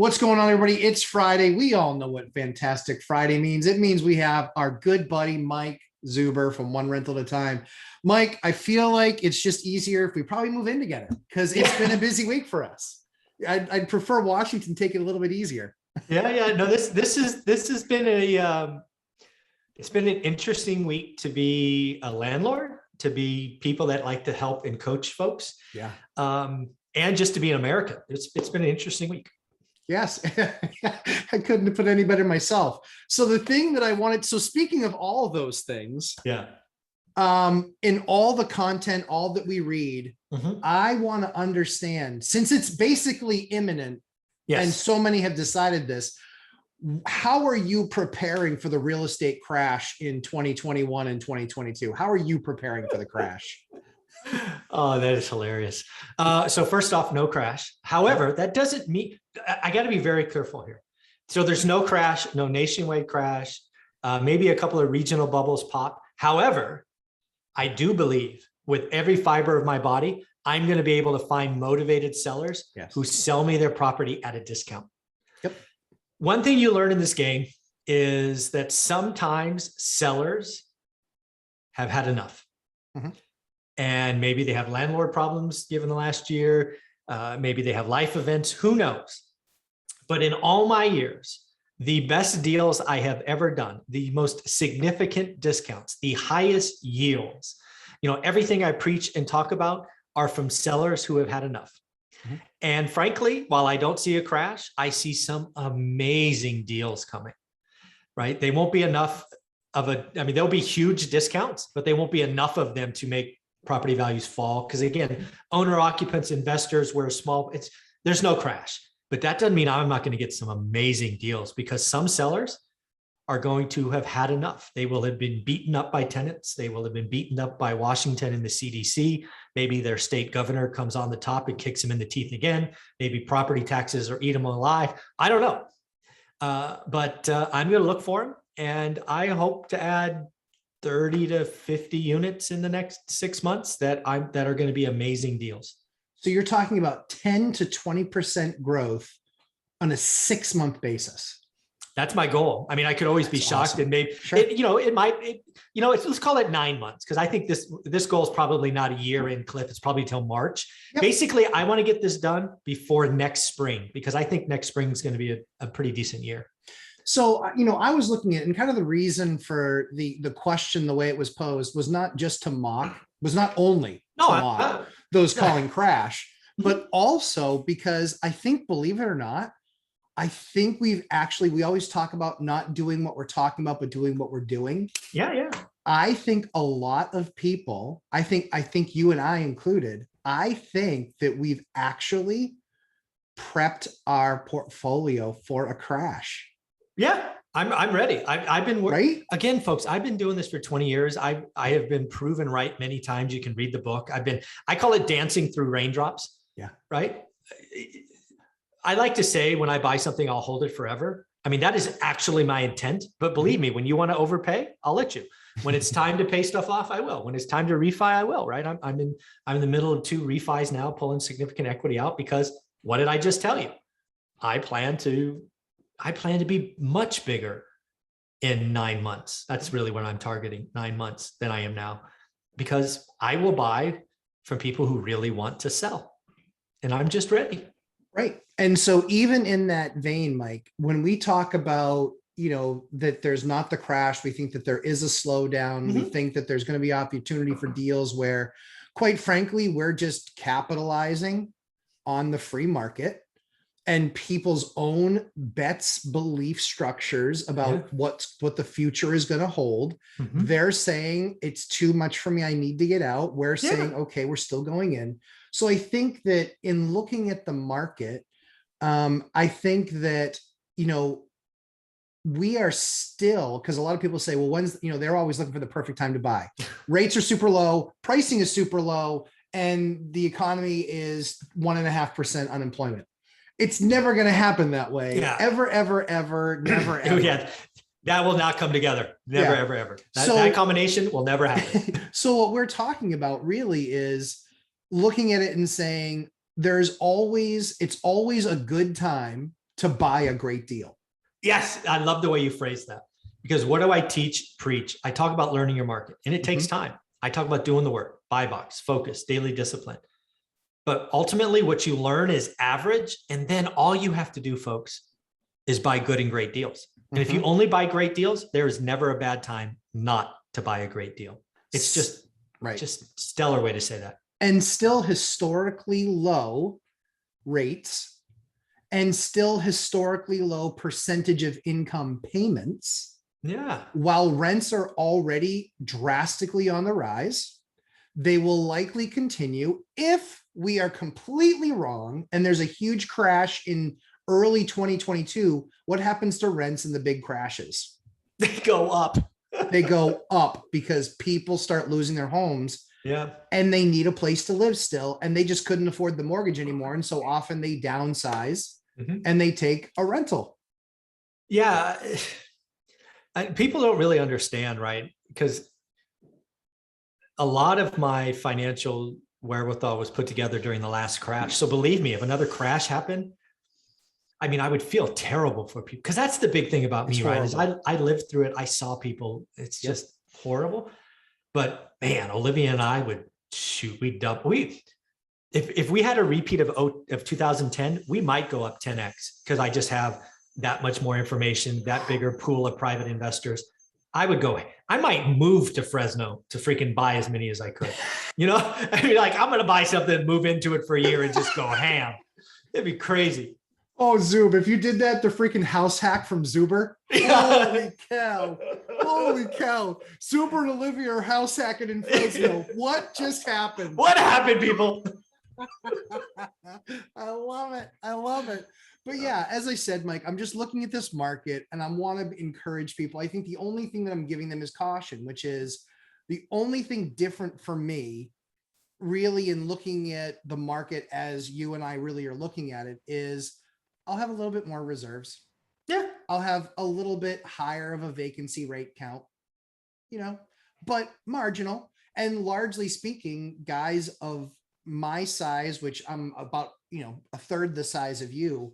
What's going on, everybody? It's Friday. We all know what Fantastic Friday means. It means we have our good buddy, Mike Zuber from One Rental at a Time. Mike, I feel like it's just easier if we probably move in together because it's been a busy week for us. I'd prefer Washington take it a little bit easier. Yeah. No, this has been it's been an interesting week to be a landlord, to be people that like to help and coach folks. Yeah. And just to be an American. It's been an interesting week. Yes, I couldn't have put any better myself. So the thing that I wanted, so speaking of all of those things, in all the content, all that we read, I want to understand, since it's basically imminent, and so many have decided this, how are you preparing for the real estate crash in 2021 and 2022? How are you preparing for the crash? Oh, that is hilarious. So first off, no crash. However, that doesn't mean, I got to be very careful here. So there's no crash, no nationwide crash, maybe a couple of regional bubbles pop. However, I do believe with every fiber of my body, I'm going to be able to find motivated sellers who sell me their property at a discount. Yep. One thing you learn in this game is that sometimes sellers have had enough. And maybe they have landlord problems given the last year. Maybe they have life events, who knows? But in all my years, the best deals I have ever done, the most significant discounts, the highest yields, everything I preach and talk about are from sellers who have had enough. And frankly, while I don't see a crash, I see some amazing deals coming, right? They won't be enough there'll be huge discounts, but they won't be enough of them to make property values fall. Because again, owner occupants, investors, there's no crash, but that doesn't mean I'm not going to get some amazing deals, because some sellers are going to have had enough. They will have been beaten up by tenants. They will have been beaten up by Washington and the CDC. Maybe their state governor comes on the top and kicks them in the teeth again. Maybe property taxes or eat them alive. I don't know. But I'm going to look for them. And I hope to add 30 to 50 units in the next 6 months that are going to be amazing deals. So you're talking about 10 to 20% growth on a 6-month basis. That's my goal. I mean, I could always be shocked, and maybe let's call it 9 months, because I think this goal is probably not a year in, Cliff. It's probably till March. Yep. Basically, I want to get this done before next spring, because I think next spring is going to be a pretty decent year. So, I was looking at, and kind of the reason for the question, the way it was posed, was not just to mock, was not only to mock those calling crash, but also because I think, believe it or not, I think we always talk about not doing what we're talking about, but doing what we're doing. Yeah. I think a lot of people, I think you and I included, I think that we've actually prepped our portfolio for a crash. Yeah, I'm ready. I've been right again, folks. I've been doing this for 20 years. I have been proven right many times. You can read the book. I call it dancing through raindrops. Yeah. Right. I like to say when I buy something, I'll hold it forever. I mean, that is actually my intent. But believe me, when you want to overpay, I'll let you. When it's time to pay stuff off, I will. When it's time to refi, I will. Right. I'm in the middle of 2 refis now, pulling significant equity out, because what did I just tell you? I plan to be much bigger in 9 months. That's really what I'm targeting, 9 months, than I am now, because I will buy from people who really want to sell, and I'm just ready. Right. And so even in that vein, Mike, when we talk about, that there's not the crash, we think that there is a slowdown. We think that there's going to be opportunity for deals where, quite frankly, we're just capitalizing on the free market and people's own bets, belief structures about what the future is going to hold. They're saying it's too much for me, I need to get out. We're saying, okay, we're still going in. So I think that in looking at the market, I think that, we are still, because a lot of people say, well, they're always looking for the perfect time to buy. Rates are super low, pricing is super low, and the economy is 1.5% unemployment. It's never going to happen that way. Yeah. Ever, never, ever. Yeah, that will not come together. Never, ever. That combination will never happen. So what we're talking about really is looking at it and saying, it's always a good time to buy a great deal? Yes, I love the way you phrase that, because what do I teach, preach? I talk about learning your market, and it takes time. I talk about doing the work, buy box, focus, daily discipline. But ultimately, what you learn is average. And then all you have to do, folks, is buy good and great deals. And if you only buy great deals, there is never a bad time not to buy a great deal. It's just stellar way to say that. And still historically low rates and still historically low percentage of income payments. Yeah. While rents are already drastically on the rise, they will likely continue. If we are completely wrong and there's a huge crash in early 2022, what happens to rents in the big crashes? They go up. They go up because people start losing their homes. Yeah. And they need a place to live still, and they just couldn't afford the mortgage anymore. And so often they downsize and they take a rental. Yeah. People don't really understand, right? Because a lot of my financial wherewithal was put together during the last crash. So believe me, if another crash happened, I mean, I would feel terrible for people, because that's the big thing about me, right? Is I lived through it. I saw people. It's just horrible. But man, Olivia and I would shoot. If we had a repeat of 2010, we might go up 10x, because I just have that much more information, that bigger pool of private investors. I might move to Fresno to freaking buy as many as I could. I mean, like, I'm going to buy something and move into it for a year and just go ham. It'd be crazy. Oh, Zub, if you did that, the freaking house hack from Zuber. Holy cow. Holy cow. Zuber and Olivia are house hacking in Fresno. What just happened? What happened, people? I love it. I love it. But yeah, as I said, Mike, I'm just looking at this market and I want to encourage people. I think the only thing that I'm giving them is caution, which is the only thing different for me really in looking at the market as you and I really are looking at it is I'll have a little bit more reserves. Yeah. I'll have a little bit higher of a vacancy rate count, but marginal. And largely speaking, guys of my size, which I'm about, a third the size of you,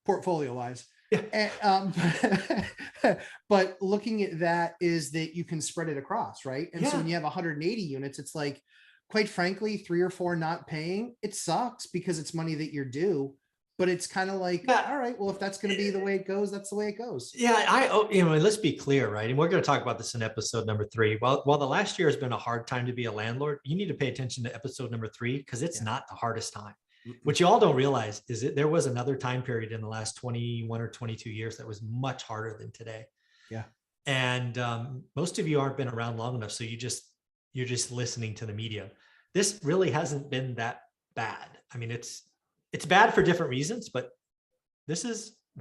portfolio wise. Yeah. And, but looking at that is that you can spread it across, right? And so when you have 180 units, it's like, quite frankly, 3 or 4 not paying, it sucks because it's money that you're due. But it's kind of like, all right, well, if that's going to be the way it goes, that's the way it goes. Yeah, let's be clear, right? And we're going to talk about this in episode number 3. While the last year has been a hard time to be a landlord, you need to pay attention to episode number 3, because it's not the hardest time. What you all don't realize is that there was another time period in the last 21 or 22 years that was much harder than today. Yeah. And most of you aren't been around long enough, so you're just listening to the media. This really hasn't been that bad. I mean, it's bad for different reasons, but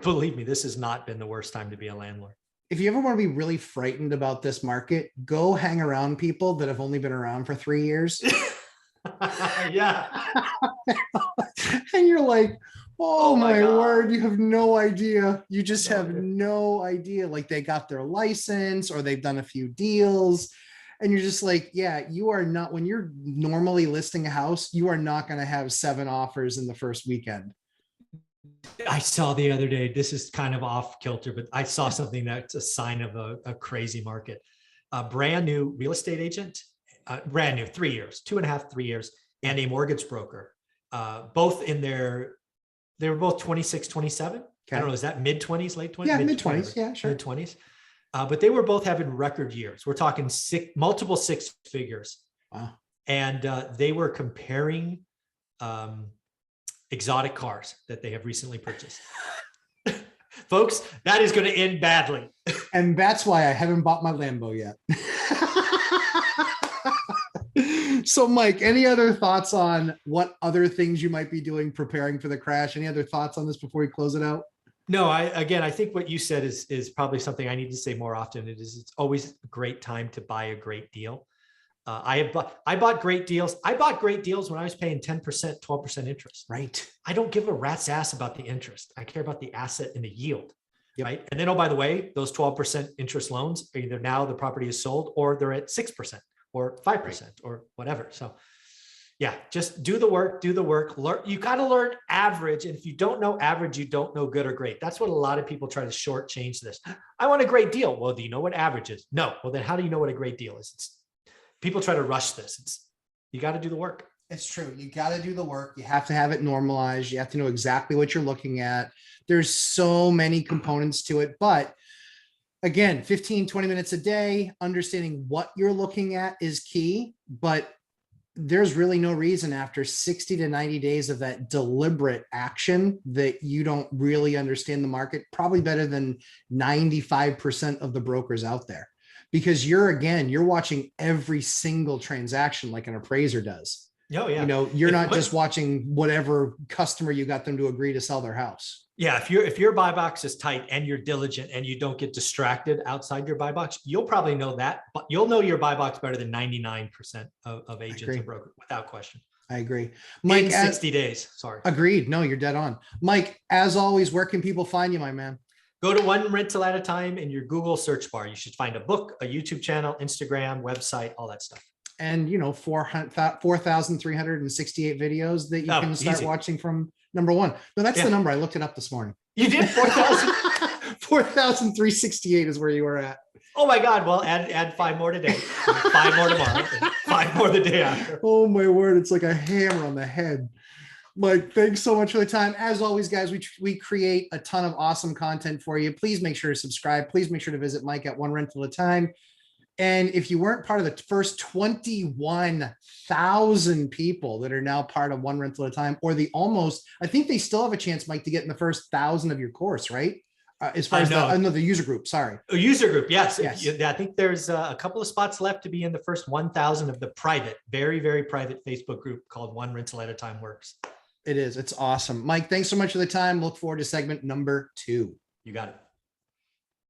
believe me, this has not been the worst time to be a landlord. If you ever want to be really frightened about this market, go hang around people that have only been around for 3 years. Yeah. And you're like, oh my word, you have no idea. You just have no idea. Like, they got their license or they've done a few deals. And you're just like, yeah, you are not, when you're normally listing a house, you are not going to have 7 offers in the first weekend. I saw the other day, this is kind of off kilter, but I saw something that's a sign of a crazy market. A brand new real estate agent, brand new, 3 years, 2.5, 3 years, and a mortgage broker, both they were both 26, 27. Okay. I don't know, is that mid-20s, late 20s? Yeah, mid-20s. Yeah, sure. Mid-20s. But they were both having record years. We're talking multiple 6 figures. Wow. And they were comparing exotic cars that they have recently purchased. Folks, that is going to end badly. And that's why I haven't bought my Lambo yet. So, Mike, any other thoughts on what other things you might be doing preparing for the crash? Any other thoughts on this before we close it out? No, I think what you said is probably something I need to say more often. It's always a great time to buy a great deal. I bought great deals. I bought great deals when I was paying 10%, 12% interest. Right. I don't give a rat's ass about the interest. I care about the asset and the yield. Yep. Right. And then, oh, by the way, those 12% interest loans, either now the property is sold or they're at 6% or 5% or whatever. So Yeah, just do the work, learn. You got to learn average. And if you don't know average, you don't know good or great. That's what a lot of people try to shortchange this. I want a great deal. Well, do you know what average is? No. Well, then how do you know what a great deal is? People try to rush this. You got to do the work. It's true. You got to do the work. You have to have it normalized. You have to know exactly what you're looking at. There's so many components to it, but again, 15, 20 minutes a day, understanding what you're looking at is key, but there's really no reason after 60 to 90 days of that deliberate action that you don't really understand the market, probably better than 95% of the brokers out there, because you're watching every single transaction like an appraiser does. Oh, yeah. You know, you're not just watching whatever customer you got them to agree to sell their house. Yeah, if your buy box is tight and you're diligent and you don't get distracted outside your buy box, you'll probably know that, but you'll know your buy box better than 99% of agents and brokers, without question. I agree. Mike, in 60 days. Sorry. Agreed. No, you're dead on. Mike, as always, where can people find you, my man? Go to One Rental at a Time in your Google search bar. You should find a book, a YouTube channel, Instagram, website, all that stuff. And, you know, 4,368 videos that you can start watching from number one. No, that's the number. I looked it up this morning. You did 4,000? 4,368 is where you were at. Oh my God. Well, add 5 more today, 5 more tomorrow, and 5 more the day after. Oh my word. It's like a hammer on the head. Mike, thanks so much for the time. As always, guys, we create a ton of awesome content for you. Please make sure to subscribe. Please make sure to visit Mike at One Rental at a Time. And if you weren't part of the first 21,000 people that are now part of One Rental at a Time, or I think they still have a chance, Mike, to get in the first 1,000 of your course, right? As far as the user group, sorry. A user group, yes. Yes. I think there's a couple of spots left to be in the first 1,000 of the private, very, very private Facebook group called One Rental at a Time Works. It is. It's awesome. Mike, thanks so much for the time. Look forward to segment number 2. You got it.